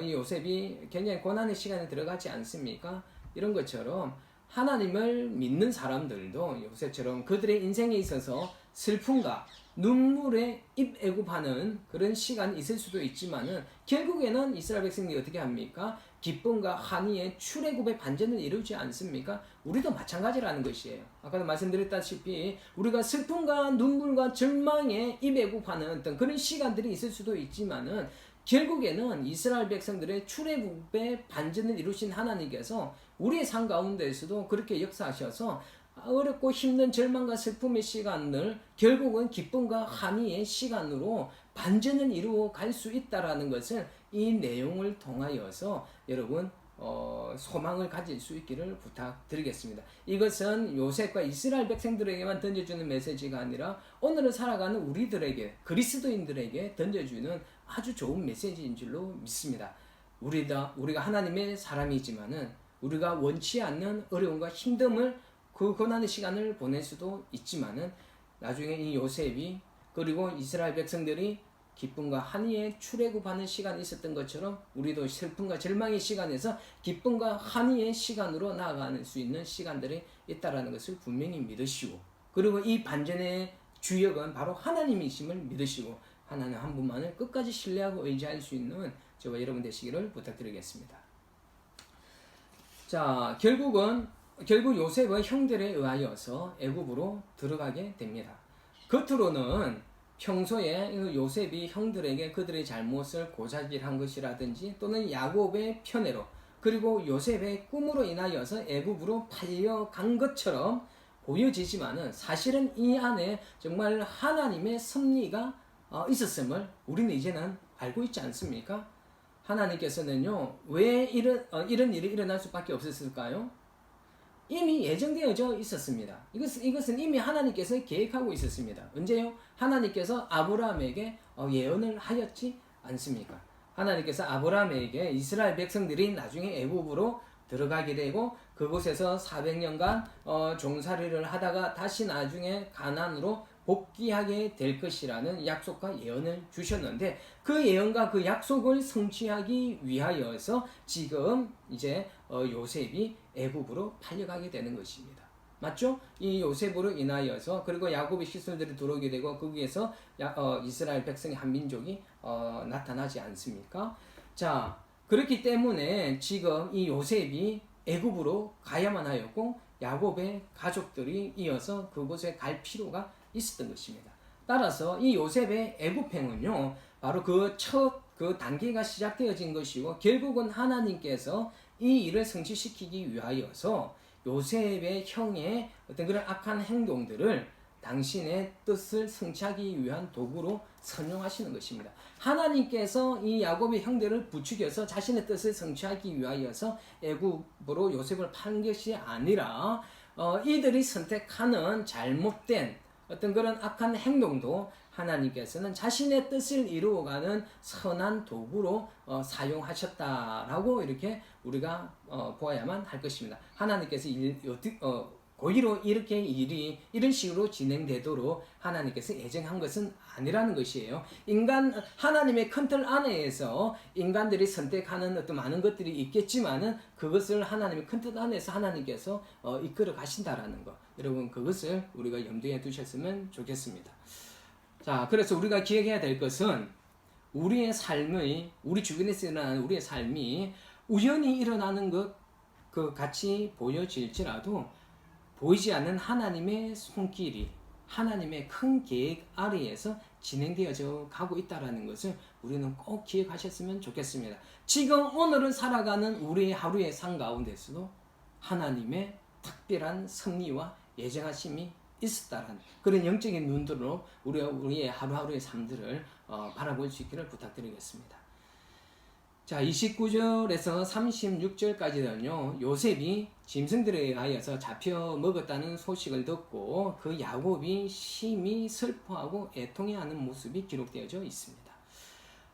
이 요셉이 굉장히 고난의 시간에 들어가지 않습니까? 이런 것처럼 하나님을 믿는 사람들도 요셉처럼 그들의 인생에 있어서 슬픔과 눈물에 입애굽하는 그런 시간이 있을 수도 있지만은 결국에는 이스라엘 백성들이 어떻게 합니까? 기쁨과 환희의 출애굽의 반전을 이루지 않습니까? 우리도 마찬가지라는 것이에요. 아까도 말씀드렸다시피 우리가 슬픔과 눈물과 절망에 입애굽하는 어떤 그런 시간들이 있을 수도 있지만은 결국에는 이스라엘 백성들의 출애굽의 반전을 이루신 하나님께서 우리의 삶 가운데에서도 그렇게 역사하셔서 어렵고 힘든 절망과 슬픔의 시간을 결국은 기쁨과 환희의 시간으로 반전을 이루어 갈 수 있다라는 것을 이 내용을 통하여서 여러분 소망을 가질 수 있기를 부탁드리겠습니다. 이것은 요셉과 이스라엘 백성들에게만 던져주는 메시지가 아니라 오늘을 살아가는 우리들에게, 그리스도인들에게 던져주는 아주 좋은 메시지인 줄로 믿습니다. 우리가 하나님의 사람이지만은 우리가 원치 않는 어려움과 힘듦을 그 고난의 시간을 보낼 수도 있지만은 나중에 이 요셉이 그리고 이스라엘 백성들이 기쁨과 한이의 출애굽하는 시간이 있었던 것처럼 우리도 슬픔과 절망의 시간에서 기쁨과 한이의 시간으로 나아가는 수 있는 시간들이 있다라는 것을 분명히 믿으시고, 그리고 이 반전의 주역은 바로 하나님이심을 믿으시고 하나님 한 분만을 끝까지 신뢰하고 의지할 수 있는 저와 여러분 되시기를 부탁드리겠습니다. 자, 결국 요셉은 형들에 의하여서 애굽으로 들어가게 됩니다. 겉으로는 평소에 요셉이 형들에게 그들의 잘못을 고자질한 것이라든지 또는 야곱의 편애로 그리고 요셉의 꿈으로 인하여서 애굽으로 팔려간 것처럼 보여지지만은 사실은 이 안에 정말 하나님의 섭리가 있었음을 우리는 이제는 알고 있지 않습니까? 하나님께서는요, 왜 이런 일이 일어날 수밖에 없었을까요? 이미 예정되어져 있었습니다. 이것은 이미 하나님께서 계획하고 있었습니다. 언제요? 하나님께서 아브라함에게 예언을 하였지 않습니까? 하나님께서 아브라함에게 이스라엘 백성들이 나중에 애굽으로 들어가게 되고 그곳에서 400년간 종살이를 하다가 다시 나중에 가나안으로 복귀하게 될 것이라는 약속과 예언을 주셨는데, 그 예언과 그 약속을 성취하기 위하여서 지금 이제 요셉이 애굽으로 팔려가게 되는 것입니다. 맞죠? 이 요셉으로 인하여서 그리고 야곱의 시설들이 들어오게 되고 거기에서 이스라엘 백성의 한 민족이 나타나지 않습니까? 자, 그렇기 때문에 지금 이 요셉이 애굽으로 가야만 하였고 야곱의 가족들이 이어서 그곳에 갈 필요가 있었던 것입니다. 따라서 이 요셉의 애굽행은요, 바로 그 단계가 시작되어진 것이고 결국은 하나님께서 이 일을 성취시키기 위하여서 요셉의 형의 어떤 그런 악한 행동들을 당신의 뜻을 성취하기 위한 도구로 선용하시는 것입니다. 하나님께서 이 야곱의 형들을 부추겨서 자신의 뜻을 성취하기 위하여서 애굽으로 요셉을 판 것이 아니라 이들이 선택하는 잘못된 어떤 그런 악한 행동도 하나님께서는 자신의 뜻을 이루어가는 선한 도구로 사용하셨다라고 이렇게 우리가 보아야만 할 것입니다. 하나님께서 고의로 이렇게 일이 이런 식으로 진행되도록 하나님께서 예정한 것은 아니라는 것이에요. 하나님의 큰 틀 안에서 인간들이 선택하는 어떤 많은 것들이 있겠지만은 그것을 하나님의 큰 틀 안에서 하나님께서 이끌어 가신다라는 것. 여러분 그것을 우리가 염두에 두셨으면 좋겠습니다. 자, 그래서 우리가 기억해야 될 것은 우리 주변에서 일어나는 우리의 삶이 우연히 일어나는 것 같이 보여질지라도 보이지 않는 하나님의 손길이 하나님의 큰 계획 아래에서 진행되어져 가고 있다는 것을 우리는 꼭 기억하셨으면 좋겠습니다. 지금 오늘은 살아가는 우리의 하루의 삶 가운데서도 하나님의 특별한 섭리와 예정하심이 있었다는 그런 영적인 눈으로 우리의 하루하루의 삶들을 바라볼 수 있기를 부탁드리겠습니다. 자, 29절에서 36절까지는요, 요셉이 짐승들에 의하여서 잡혀 먹었다는 소식을 듣고 그 야곱이 심히 슬퍼하고 애통해하는 모습이 기록되어져 있습니다.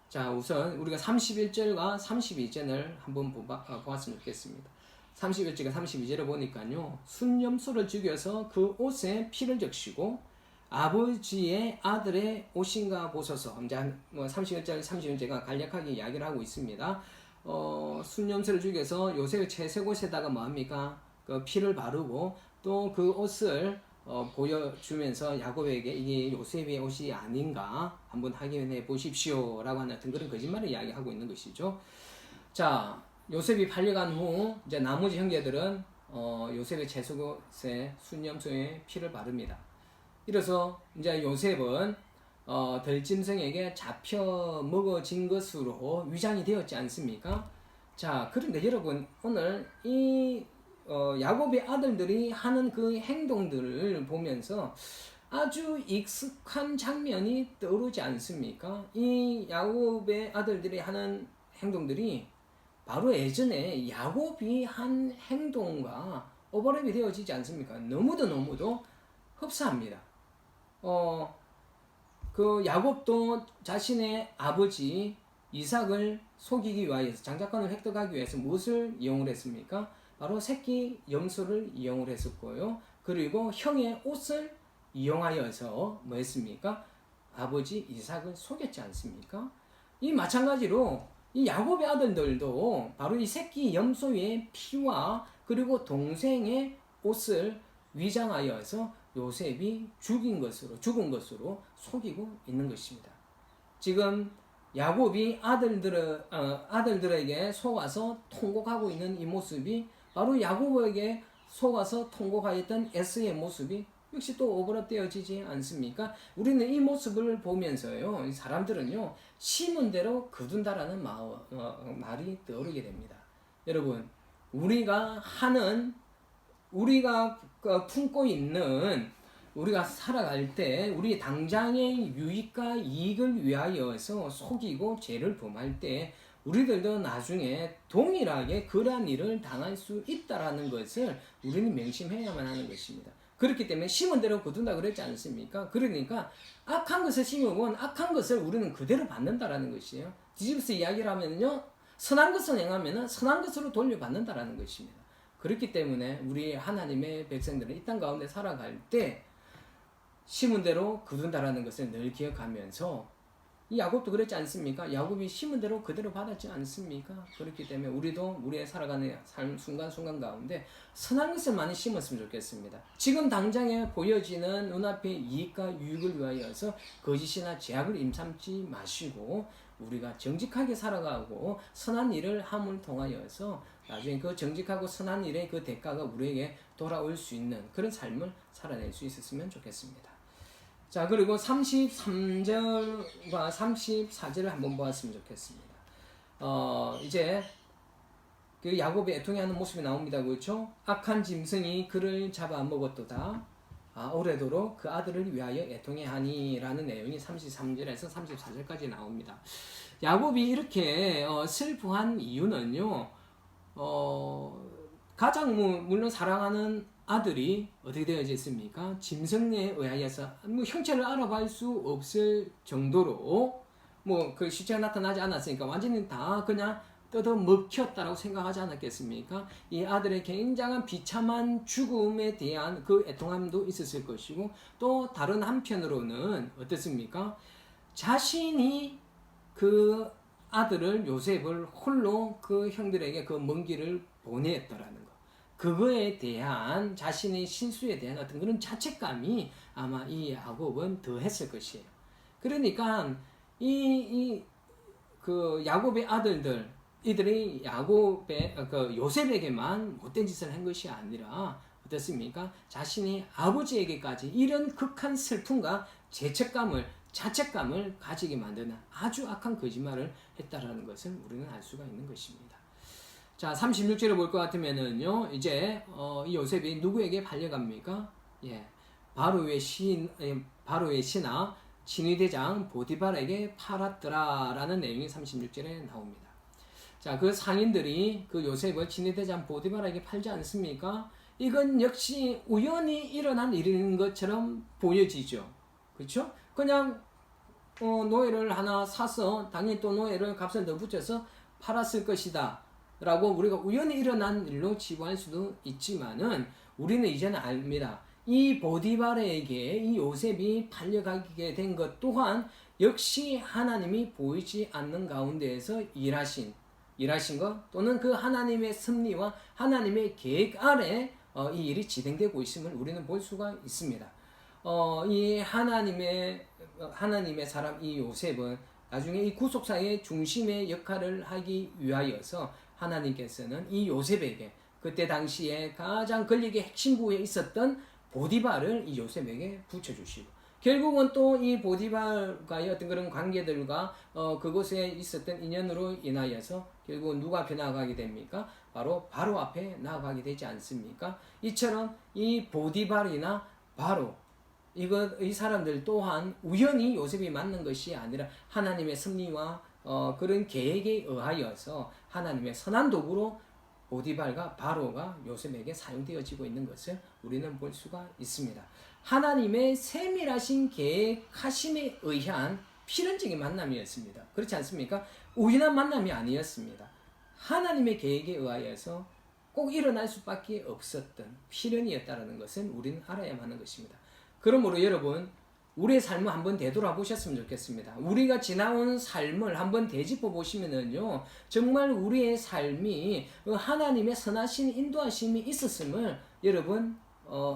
자, 우선 우리가 31절과 32절을 한번 보았으면 좋겠습니다. 31절과 32절을 보니까요, 순념소를 죽여서 그 옷에 피를 적시고 아버지의 아들의 옷인가 보소서. 이제 31절, 32절가 간략하게 이야기를 하고 있습니다. 순념소를 죽여서 요셉의 채색옷에다가 뭐합니까? 그 피를 바르고 또 그 옷을 보여주면서 야곱에게 이게 요셉의 옷이 아닌가 한번 확인해 보십시오 라고 하는 어떤 그런 거짓말을 이야기하고 있는 것이죠. 자, 요셉이 팔려간 후 이제 나머지 형제들은 요셉의 채색옷에 순념소에 피를 바릅니다. 이래서 이제 요셉은 들짐승에게 잡혀 먹어진 것으로 위장이 되었지 않습니까? 자, 그런데 여러분 오늘 이 야곱의 아들들이 하는 그 행동들을 보면서 아주 익숙한 장면이 떠오르지 않습니까? 이 야곱의 아들들이 하는 행동들이 바로 예전에 야곱이 한 행동과 오버랩이 되어지지 않습니까? 너무도 흡사합니다. 그 야곱도 자신의 아버지 이삭을 속이기 위하여서 장자권을 획득하기 위해서 무엇을 이용을 했습니까? 바로 새끼 염소를 이용을 했었고요. 그리고 형의 옷을 이용하여서 뭐 했습니까? 아버지 이삭을 속였지 않습니까? 이 마찬가지로 이 야곱의 아들들도 바로 이 새끼 염소의 피와 그리고 동생의 옷을 위장하여서 요셉이 죽은 것으로 속이고 있는 것입니다. 지금 야곱이 아들들에게 속아서 통곡하고 있는 이 모습이 바로 야곱에게 속아서 통곡하였던 에서의 모습이 역시 또 오버랩되어지지 않습니까? 우리는 이 모습을 보면서요, 사람들은요, 심은 대로 거둔다라는 말이 떠오르게 됩니다. 여러분, 우리가 품고 있는, 우리가 살아갈 때 우리 당장의 유익과 이익을 위하여서 속이고 죄를 범할 때 우리들도 나중에 동일하게 그러한 일을 당할 수 있다라는 것을 우리는 명심해야만 하는 것입니다. 그렇기 때문에 심은 대로 거둔다 그랬지 않습니까? 그러니까 악한 것을 심으면 악한 것을 우리는 그대로 받는다라는 것이에요. 뒤집어서 이야기를 하면요, 선한 것을 행하면 선한 것으로 돌려받는다라는 것입니다. 그렇기 때문에 우리 하나님의 백성들은 이 땅 가운데 살아갈 때 심은 대로 거둔다라는 것을 늘 기억하면서, 이 야곱도 그랬지 않습니까? 야곱이 심은 대로 그대로 받았지 않습니까? 그렇기 때문에 우리도 우리의 살아가는 삶 순간순간 가운데 선한 것을 많이 심었으면 좋겠습니다. 지금 당장에 보여지는 눈앞의 이익과 유익을 위하여서 거짓이나 제약을 임삼지 마시고 우리가 정직하게 살아가고 선한 일을 함을 통하여서 나중에 그 정직하고 선한 일의 그 대가가 우리에게 돌아올 수 있는 그런 삶을 살아낼 수 있었으면 좋겠습니다. 자, 그리고 33절과 34절을 한번 보았으면 좋겠습니다. 이제 그 야곱의 애통해하는 모습이 나옵니다. 그렇죠? 악한 짐승이 그를 잡아먹었도다. 오래도록 그 아들을 위하여 애통해하니 라는 내용이 33절에서 34절까지 나옵니다. 야곱이 이렇게 슬퍼한 이유는요, 가장 물론 사랑하는 아들이 어떻게 되어졌습니까? 짐승에 의하여서 형체를 알아볼 수 없을 정도로 그 실체가 나타나지 않았으니까 완전히 다 그냥 뜯어먹혔다라고 생각하지 않았겠습니까? 이 아들의 굉장한 비참한 죽음에 대한 그 애통함도 있었을 것이고, 또 다른 한편으로는 어떻습니까? 자신이 그 아들을 요셉을 홀로 그 형들에게 그 먼 길을 보냈더라는 것, 그거에 대한 자신의 실수에 대한 어떤 그런 자책감이 아마 이 야곱은 더했을 것이에요. 그러니까 그 야곱의 아들들, 이들이 요셉에게만 못된 짓을 한 것이 아니라 어떻습니까? 자신이 아버지에게까지 이런 극한 슬픔과 자책감을 가지게 만드는 아주 악한 거짓말을 했다라는 것을 우리는 알 수가 있는 것입니다. 자, 36절을 볼 것 같으면은요, 이제 이 요셉이 누구에게 팔려갑니까? 바로의 신하 친위대장 보디발에게 팔았더라라는 내용이 36절에 나옵니다. 자, 그 상인들이 그 요셉을 친위대장 보디발에게 팔지 않습니까? 이건 역시 우연히 일어난 일인 것처럼 보여지죠. 그렇죠? 그냥 노예를 하나 사서 당연히 또 노예를 값을 더 붙여서 팔았을 것이다 라고 우리가 우연히 일어난 일로 치부할 수도 있지만은, 우리는 이제는 압니다. 이 보디발에게 이 요셉이 팔려가게 된 것 또한 역시 하나님이 보이지 않는 가운데에서 일하신 것, 또는 그 하나님의 섭리와 하나님의 계획 아래 이 일이 진행되고 있음을 우리는 볼 수가 있습니다. 이 하나님의 사람 이 요셉은 나중에 이 구속사의 중심의 역할을 하기 위하여서 하나님께서는 이 요셉에게 그때 당시에 가장 권력의 핵심부에 있었던 보디발을 이 요셉에게 붙여주시고, 결국은 또 이 보디발과의 어떤 그런 관계들과 그곳에 있었던 인연으로 인하여서 결국은 누가 앞에 나아가게 됩니까? 바로 앞에 나아가게 되지 않습니까? 이처럼 이 보디발이나 바로 이 사람들 또한 우연히 요셉이 맞는 것이 아니라 하나님의 섭리와 그런 계획에 의하여서 하나님의 선한 도구로 보디발과 바로가 요셉에게 사용되어지고 있는 것을 우리는 볼 수가 있습니다. 하나님의 세밀하신 계획하심에 의한 필연적인 만남이었습니다. 그렇지 않습니까? 우연한 만남이 아니었습니다. 하나님의 계획에 의하여서 꼭 일어날 수밖에 없었던 필연이었다는 것은 우리는 알아야만 하는 것입니다. 그러므로 여러분, 우리의 삶을 한번 되돌아보셨으면 좋겠습니다. 우리가 지나온 삶을 한번 되짚어 보시면은요, 정말 우리의 삶이 하나님의 선하신 인도하심이 있었음을 여러분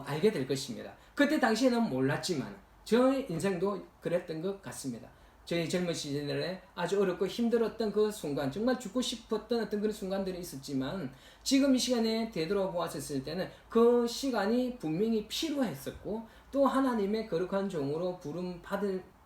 알게 될 것입니다. 그때 당시에는 몰랐지만 저의 인생도 그랬던 것 같습니다. 저희 젊은 시절에 아주 어렵고 힘들었던 그 순간, 정말 죽고 싶었던 어떤 그런 순간들이 있었지만 지금 이 시간에 되돌아보았을 때는 그 시간이 분명히 필요했었고, 또 하나님의 거룩한 종으로 부름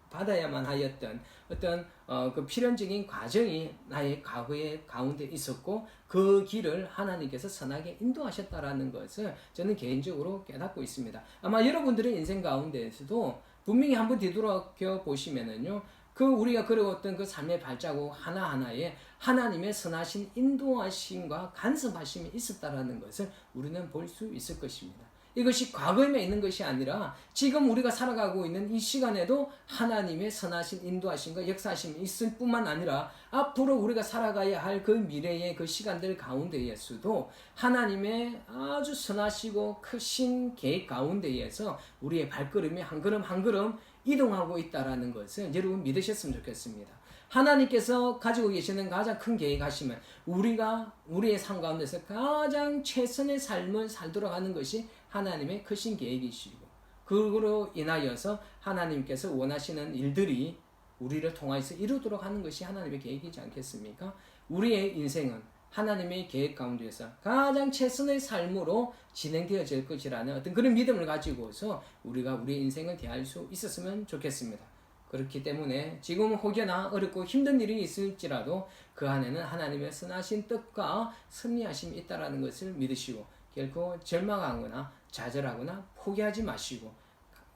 받아야만 하였던 어떤 그 필연적인 과정이 나의 과거의 가운데 있었고, 그 길을 하나님께서 선하게 인도하셨다라는 것을 저는 개인적으로 깨닫고 있습니다. 아마 여러분들의 인생 가운데에서도 분명히 한번 뒤돌아켜 보시면은요, 그 우리가 걸어왔던 그 삶의 발자국 하나하나에 하나님의 선하신 인도하심과 간섭하심이 있었다라는 것을 우리는 볼 수 있을 것입니다. 이것이 과거에만 있는 것이 아니라 지금 우리가 살아가고 있는 이 시간에도 하나님의 선하신 인도하심과 역사하심이 있을 뿐만 아니라 앞으로 우리가 살아가야 할 그 미래의 그 시간들 가운데에서도 하나님의 아주 선하시고 크신 계획 가운데에서 우리의 발걸음이 한 걸음 한 걸음 이동하고 있다라는 것을 여러분 믿으셨으면 좋겠습니다. 하나님께서 가지고 계시는 가장 큰 계획하시면 우리가 우리의 삶 가운데서 가장 최선의 삶을 살도록 하는 것이 하나님의 크신 계획이시고, 그로 인하여서 하나님께서 원하시는 일들이 우리를 통하여서 이루도록 하는 것이 하나님의 계획이지 않겠습니까? 우리의 인생은 하나님의 계획 가운데서 가장 최선의 삶으로 진행되어질 것이라는 어떤 그런 믿음을 가지고서 우리가 우리의 인생을 대할 수 있었으면 좋겠습니다. 그렇기 때문에 지금 혹여나 어렵고 힘든 일이 있을지라도 그 안에는 하나님의 선하신 뜻과 섭리하심이 있다는 것을 믿으시고, 결코 절망하거나 좌절하거나 포기하지 마시고,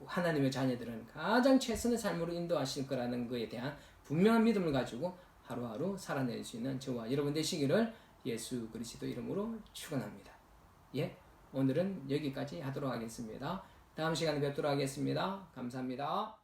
하나님의 자녀들은 가장 최선의 삶으로 인도하실 거라는 것에 대한 분명한 믿음을 가지고 하루하루 살아낼 수 있는 저와 여러분 되시기를 예수 그리스도 이름으로 축원합니다. 예, 오늘은 여기까지 하도록 하겠습니다. 다음 시간에 뵙도록 하겠습니다. 감사합니다.